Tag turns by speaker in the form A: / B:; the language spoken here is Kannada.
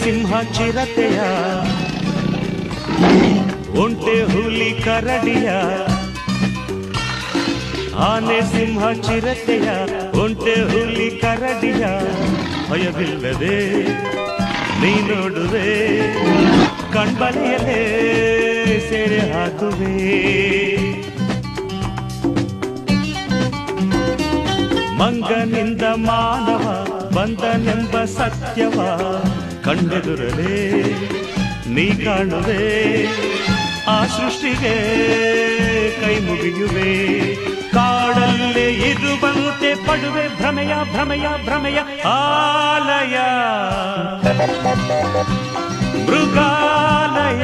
A: ಸಿಂಹ ಚಿರತೆಯ, ಒಂಟೆ ಹುಲಿ ಕರಡಿಯ. ಆನೆ ಸಿಂಹ ಚಿರತೆಯ, ಒಂಟೆ ಹುಲಿ ಕರಡಿಯ ಭಯವಿಲ್ಲದೆ ನೀ ನೋಡುವೆ, ಕಣ್ಬಲೆಯಲ್ಲೇ ಸೆರೆ ಹಾಕುವೆ. ಮಂಗನಿಂದ ಮಾನವ ಬಂದನೆಂಬ ಸತ್ಯವ ಕಂಡೆದುರಲೇ ನೀ ಕಾಣುವೆ, ಆ ಸೃಷ್ಟಿಗೆ ಕೈ ಮುಗಿಯುವೆ. ಕಾಡಲ್ಲೇ ಇರುವಂತೆ ಪಡುವೆ ಭ್ರಮೆಯ ಭ್ರಮೆಯ ಭ್ರಮೆಯ ಆಲಯ, ಮೃಗಾಲಯ.